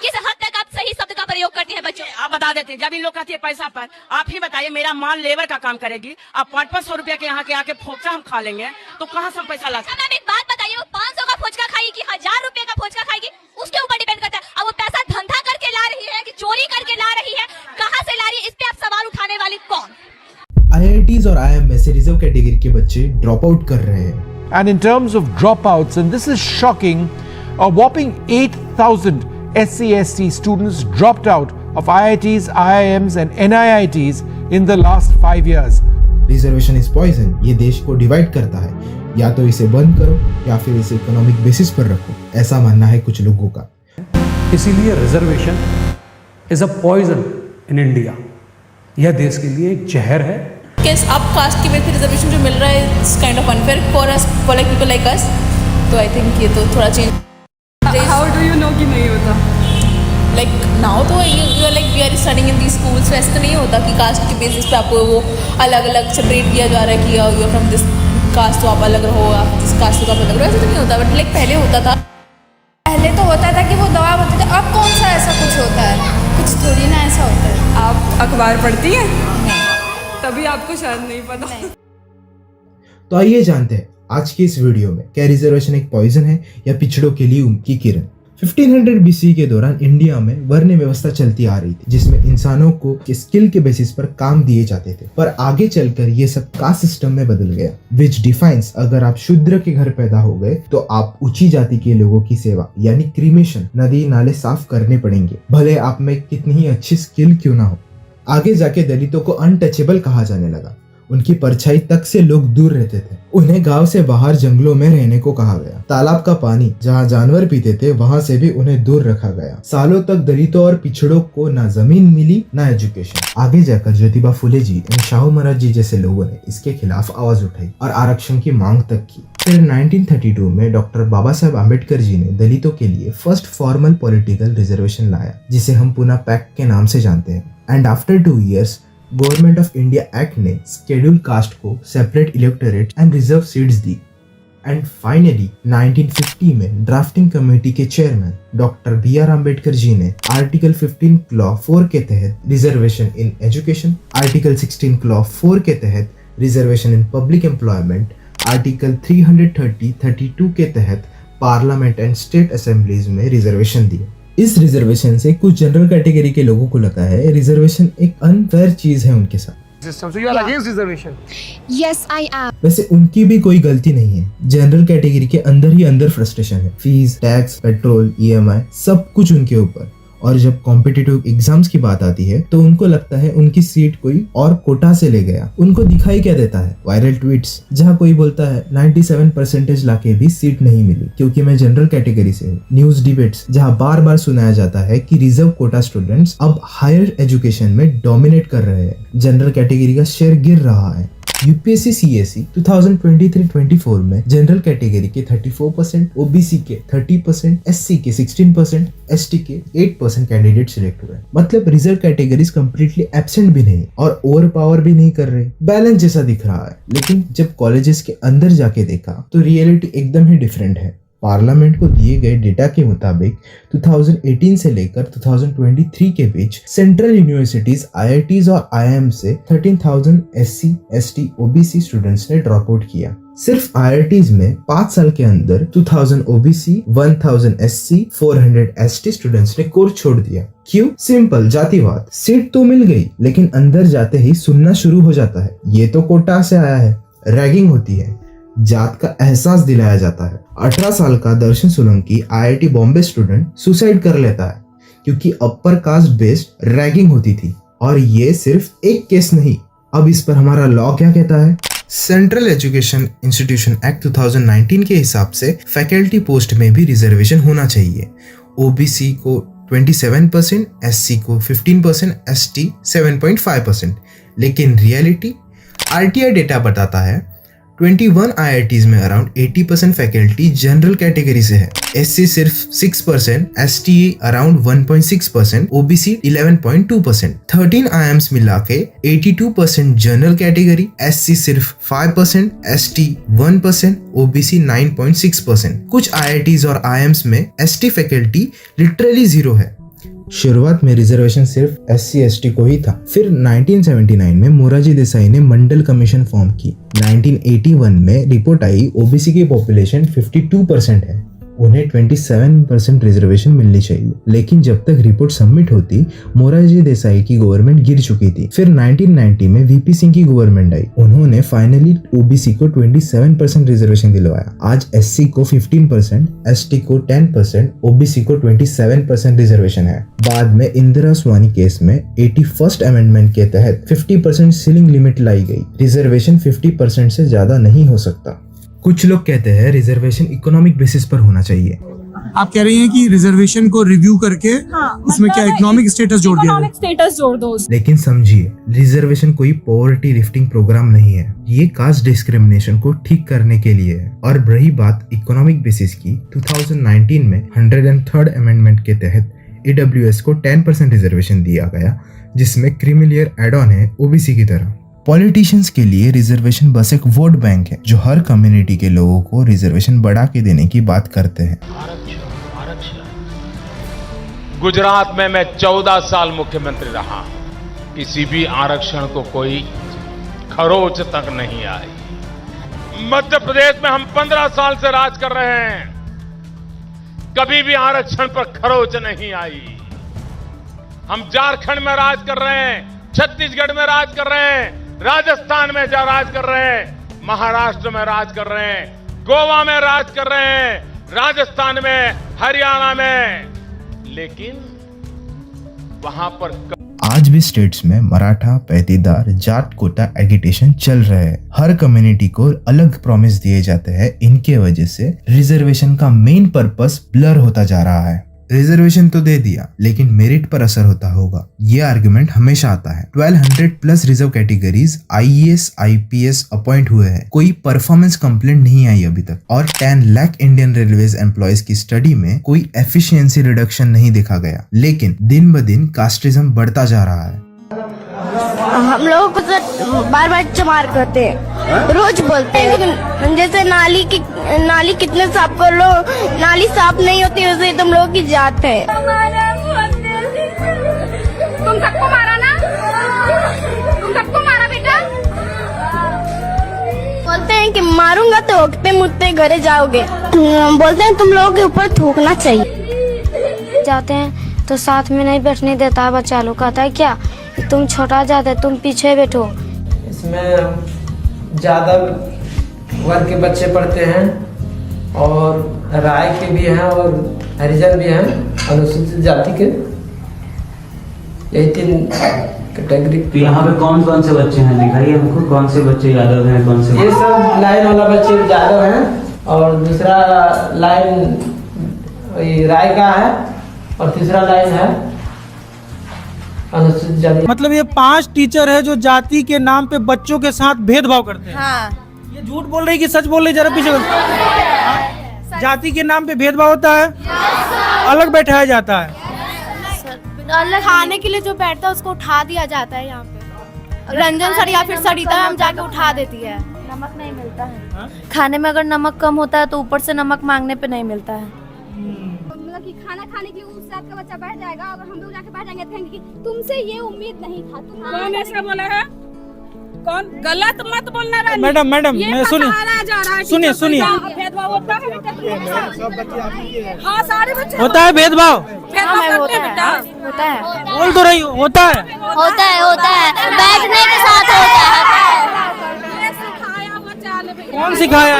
किस हद तक आप सही शब्द का प्रयोग करती हैं बच्चों? आप बता देते हैं, जब इन लोग कहती है पैसा पर, आप ही बताइए, मेरा माल लेबर का काम करेगी, आप 500-500 रुपया के यहाँ के आके फोचा हम खा लेंगे, तो कहाँ से हम पैसा ला सकते? मैम एक बात बताइए, वो 500 का फोचका खाएगी कि 1000 रुपए का फोचका खाएगी, उसके ऊपर डिपेंड करता है। अब वो पैसा धंधा करके ला रही है कि चोरी करके ला रही है, कहाँ से ला रही है, इस पे आप सवाल उठाने वाली कौन? IITs और IIM में से रिजर्व कैटेगरी के बच्चे ड्रॉप आउट कर रहे हैं। And in terms of dropouts, and this is shocking, a whopping 8,000 SC/ST students dropped out of IITs, IIMs and NIITs in the last 5 years. Reservation is poison, ये देश को divide करता है, या तो इसे बंद करो या फिर इसे इकोनॉमिक बेसिस पर रखो, ऐसा मानना है कुछ लोगों का। इसीलिए reservation is a poison in India. यह देश के लिए एक जहर है। अब कास्ट की वजह से रिजर्वेशन जो मिल रहा है it's kind of unfair for us, for like people like us. तो आई थिंक ये तो थोड़ा change. How do you know कि नहीं होता? लाइक नाउ तो you are like we are studying in the schools, वैसे तो नहीं होता कि कास्ट के बेसिस पे आपको वो अलग अलग सेपरेट किया जा रहा है कि you are from this caste तो आप अलग रहो, आप जिस कास्ट को आप अलग रहो, ऐसे तो नहीं होता। बट लाइक पहले होता था। पहले तो होता था कि वो दवा होती थी, अब कौन सा ऐसा कुछ होता है? कुछ थोड़ी ना ऐसा होता है। आप अखबार पढ़ती हैं? तभी आपको शायद नहीं पता। तो आइए जानते हैं आज की इस वीडियो में, क्या रिजर्वेशन एक पॉइजन है या पिछड़ों के लिए उनकी किरण। 1500 BC के दौरान इंडिया में वर्ण व्यवस्था चलती आ रही थी, जिसमें इंसानों को स्किल के बेसिस पर काम दिए जाते थे। पर आगे चलकर ये सब कास्ट सिस्टम में बदल गया, विच डिफाइंस अगर आप शूद्र के घर पैदा हो गए तो आप ऊंची जाति के लोगों की सेवा यानी क्रीमेशन, नदी नाले साफ करने पड़ेंगे, भले आप में कितनी ही अच्छी स्किल क्यों ना हो। आगे जाके दलितों को अनटचेबल कहा जाने लगा, उनकी परछाई तक से लोग दूर रहते थे, उन्हें गांव से बाहर जंगलों में रहने को कहा गया। तालाब का पानी जहां जानवर पीते थे वहां से भी उन्हें दूर रखा गया। सालों तक दलितों और पिछड़ों को ना जमीन मिली ना एजुकेशन। आगे जाकर ज्योतिबा फुले जी और शाहू महाराज जी जैसे लोगों ने इसके खिलाफ आवाज उठाई और आरक्षण की मांग तक की। फिर 1932 में डॉक्टर बाबा साहेब आम्बेडकर जी ने दलितों के लिए फर्स्ट फॉर्मल पॉलिटिकल रिजर्वेशन लाया, जिसे हम पुनः पैक्ट के नाम से जानते हैं। And after 2 years government of India act ने शेड्यूल कास्ट को separate electorate and reserve seats दी। एंड फाइनली 1950 में ड्राफ्टिंग कमेटी के chairman doctor BR Ambedkar ji ने आर्टिकल 15 क्लॉ 4 के तहत reservation in education, article 16 clause 4 के तहत reservation in public employment, article 332 के तहत पार्लियामेंट एंड स्टेट असेंबलीज में रिजर्वेशन दिए। इस रिजर्वेशन से कुछ जनरल कैटेगरी के लोगों को लगा है रिजर्वेशन एक अनफेयर चीज है उनके साथ। System. So you are against reservation? Yes, I am. वैसे उनकी भी कोई गलती नहीं है, जनरल कैटेगरी के अंदर ही अंदर फ्रस्ट्रेशन है। फीस, टैक्स, पेट्रोल, EMI सब कुछ उनके ऊपर। और जब कॉम्पिटिटिव एग्जाम्स की बात आती है तो उनको लगता है उनकी सीट कोई और कोटा से ले गया। उनको दिखाई क्या देता है? वायरल ट्वीट्स, जहाँ कोई बोलता है 97% लाके भी सीट नहीं मिली क्योंकि मैं जनरल कैटेगरी से हूँ। न्यूज डिबेट्स, जहाँ बार बार सुनाया जाता है कि रिजर्व कोटा स्टूडेंट्स अब हायर एजुकेशन में डोमिनेट कर रहे हैं, जनरल कैटेगरी का शेयर गिर रहा है। UPSC CSE 2023-24 में जनरल कैटेगरी के 34%, OBC के 30%, SC के 16%, ST के 8% कैंडिडेट सिलेक्ट हुए। मतलब रिजर्व कैटेगरीज कंप्लीटली एब्सेंट भी नहीं और ओवर पावर भी नहीं कर रहे, बैलेंस जैसा दिख रहा है। लेकिन जब कॉलेजेस के अंदर जाके देखा तो रियलिटी एकदम ही डिफरेंट है। पार्लियामेंट को दिए गए डेटा के मुताबिक 2018 से लेकर 2023 के बीच सेंट्रल यूनिवर्सिटीज, IITs और IIM से 13,000 SC, ST, OBC स्टूडेंट्स ने ड्रॉप आउट किया। सिर्फ IITs में 5 साल के अंदर 2000 OBC, 1000 SC, 400 ST स्टूडेंट्स ने कोर्स छोड़ दिया। क्यों? सिंपल, जातिवाद। सीट तो मिल गई लेकिन अंदर जाते ही सुनना शुरू हो जाता है, ये तो कोटा से आया है, रैगिंग होती है, जात का एहसास दिलाया जाता है। 18 साल का Darshan Solanki IIT Bombay student suicide कर लेता है क्योंकि अपर कास्ट बेस्ड रैगिंग होती थी। और ये सिर्फ एक केस नहीं, अब इस पर हमारा लॉ क्या कहता है? सेंट्रल एजुकेशन इंस्टीट्यूशन एक्ट 2019 के हिसाब से फैकल्टी पोस्ट में भी रिजर्वेशन होना चाहिए। OBC को 27%, SC को 15%, ST 7.5%। लेकिन रियलिटी, RTI डेटा बताता है 21 IITs में अराउंड 80% फैकल्टी जनरल कैटेगरी से है। SC सिर्फ 6%, ST अराउंड 1.6%, OBC 11.2%। 13 IIMs मिला के 82% जनरल कैटेगरी, SC सिर्फ 5%, ST 1%, OBC 9.6%। कुछ IITs और IIMs में ST फैकल्टी लिटरली जीरो है। शुरुआत में रिजर्वेशन सिर्फ SC/ST को ही था। फिर 1979 में मोरारजी देसाई ने मंडल कमीशन फॉर्म की। 1981 में रिपोर्ट आई OBC की पॉपुलेशन 52% है, उन्हें 27% रिजर्वेशन मिलनी चाहिए। लेकिन जब तक रिपोर्ट सबमिट होती, मोरारजी देसाई की गवर्नमेंट गिर चुकी थी। फिर 1990 में VP सिंह की गवर्नमेंट आई, उन्होंने फाइनली OBC को 27% रिजर्वेशन दिलवाया। आज SC को 15%, ST को 10%, OBC को 27% रिजर्वेशन है। बाद में इंदिरा स्वानी केस में 81st अमेंडमेंट के तहत 50% सीलिंग लिमिट लाई गई। रिजर्वेशन 50% से ज्यादा नहीं हो सकता। कुछ लोग कहते हैं रिजर्वेशन इकोनॉमिक बेसिस पर होना चाहिए। आप कह रही हैं कि रिजर्वेशन को रिव्यू करके उसमें क्या इकोनॉमिक स्टेटस जोड़ दिया इकोनॉमिक स्टेटस जोड़ दो। लेकिन समझिए, रिजर्वेशन कोई पॉवर्टी लिफ्टिंग प्रोग्राम नहीं है, ये कास्ट डिस्क्रिमिनेशन को ठीक करने के लिए है। और रही बात इकोनॉमिक बेसिस की, 2019 में 103rd अमेंडमेंट के तहत AWS को 10% रिजर्वेशन दिया गया, जिसमें क्रीमिलियर एड ऑन है OBC की तरह। पॉलिटिशियंस के लिए रिजर्वेशन बस एक वोट बैंक है, जो हर कम्युनिटी के लोगों को रिजर्वेशन बढ़ा के देने की बात करते हैं। गुजरात में मैं 14 साल मुख्यमंत्री रहा, किसी भी आरक्षण को कोई खरोच तक नहीं आई। मध्य प्रदेश में हम 15 साल से राज कर रहे हैं, कभी भी आरक्षण पर खरोच नहीं आई। हम झारखंड में राज कर रहे हैं, छत्तीसगढ़ में राज कर रहे हैं, राजस्थान में राज कर रहे हैं, महाराष्ट्र में राज कर रहे हैं, गोवा में राज कर रहे हैं, राजस्थान में, हरियाणा में, लेकिन वहां पर आज भी स्टेट्स में मराठा, पैतीदार, जाट कोटा एगिटेशन चल रहा है। हर कम्युनिटी को अलग प्रॉमिस दिए जाते हैं। इनके वजह से रिजर्वेशन का मेन पर्पस ब्लर होता जा रहा है। रिजर्वेशन तो दे दिया, लेकिन मेरिट पर असर होता होगा, ये आर्गुमेंट हमेशा आता है। 1200 plus reserve categories IAS IPS appoint हुए हैं, कोई परफॉर्मेंस कंप्लेंट नहीं आई अभी तक। और 10 लाख इंडियन रेलवेज एम्प्लॉयज की स्टडी में कोई एफिशिएंसी रिडक्शन नहीं देखा गया, लेकिन दिन ब दिन कास्टिज्म बढ़ता जा रहा है। हम लोगों को तो बार बार चमार करते हैं, रोज बोलते हैं। जैसे नाली कितने साफ कर लो, नाली साफ नहीं होती, वैसे तुम लोगों की जात है। तुम सबको मारा ना, तुम सबको मारा बेटा। बोलते हैं कि मारूंगा तो उगते मुझते घरे जाओगे। बोलते हैं तुम लोगों के ऊपर थूकना चाहिए। जाते हैं तो साथ में नहीं बैठने देता है बच्चा लोग, कहता है क्या तुम छोटा जाते, तुम पीछे बैठो। इसमें ज़्यादा वर्ग के बच्चे पढ़ते हैं और राय के भी हैं और हरिजन भी हैं, अनुसूचित जाति के, यही 3 कैटेगरी। तो यहाँ पे कौन कौन से बच्चे हैं, दिखाइए हमको, कौन से बच्चे यादव हैं, कौन से? ये सब लाइन वाला बच्चे यादव हैं और दूसरा लाइन राय का है और तीसरा लाइन है अनुसूचित जाति। मतलब ये 5 टीचर है जो जाति के नाम पे बच्चों के साथ भेदभाव करते हैं। हाँ। ये झूठ बोल रही कि सच बोल रही, जरा पीछे। जाति के नाम पे भेदभाव होता है, अलग बैठाया जाता है। अलग खाने के लिए जो बैठता है उसको उठा दिया जाता है। यहाँ पे रंजन सर या फिर सरिता मैम जाके उठा देती है। नमक नहीं मिलता है खाने में, अगर नमक कम होता है तो ऊपर से नमक मांगने पे नहीं मिलता है। मतलब कि खाना खाने के लिए उस जात का बच्चा बैठ जाएगा, अगर हम लोग जाके बैठ जाएंगे तो कहेंगे कि तुमसे ये उम्मीद नहीं था। कौन ऐसा बोला है? कौन? गलत मत बोलना रानी। मैडम सुनिए सुनिए भेदभाव होता है बेटा। हाँ, सारे बच्चे होता है भेदभाव, होता है। बोल तो रही होता है बैठने के साथ होता है। कौन सिखाया?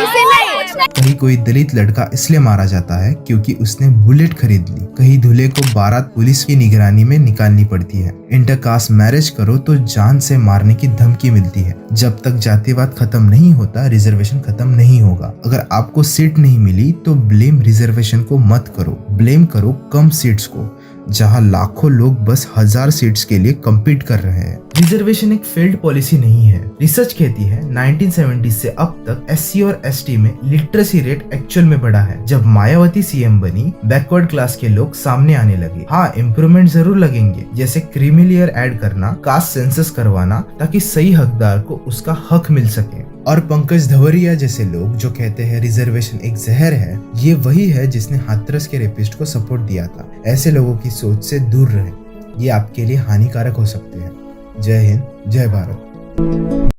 कहीं कोई दलित लड़का इसलिए मारा जाता है क्योंकि उसने बुलेट खरीद ली। कहीं दूल्हे को बारात पुलिस की निगरानी में निकालनी पड़ती है। इंटरकास्ट मैरिज करो तो जान से मारने की धमकी मिलती है। जब तक जातिवाद खत्म नहीं होता, रिजर्वेशन खत्म नहीं होगा। अगर आपको सीट नहीं मिली तो ब्लेम रिजर्वेशन को मत करो, ब्लेम करो कम सीट्स को, जहां लाखों लोग बस 1000 सीट्स के लिए कम्पीट कर रहे हैं। रिजर्वेशन एक फेल्ड पॉलिसी नहीं है। रिसर्च कहती है 1970 से अब तक SC और ST में लिटरेसी रेट एक्चुअल में बढ़ा है। जब मायावती CM बनी, बैकवर्ड क्लास के लोग सामने आने लगे। हाँ, इम्प्रूवमेंट जरूर लगेंगे, जैसे क्रीमी लेयर ऐड करना, कास्ट सेंसस करवाना, ताकि सही हकदार को उसका हक मिल सके। और पंकज धवरिया जैसे लोग जो कहते हैं रिजर्वेशन एक जहर है, ये वही है जिसने हाथरस के रेपिस्ट को सपोर्ट दिया था। ऐसे लोगों की सोच से दूर रहें, ये आपके लिए हानिकारक हो सकते हैं। जय हिंद, जय भारत।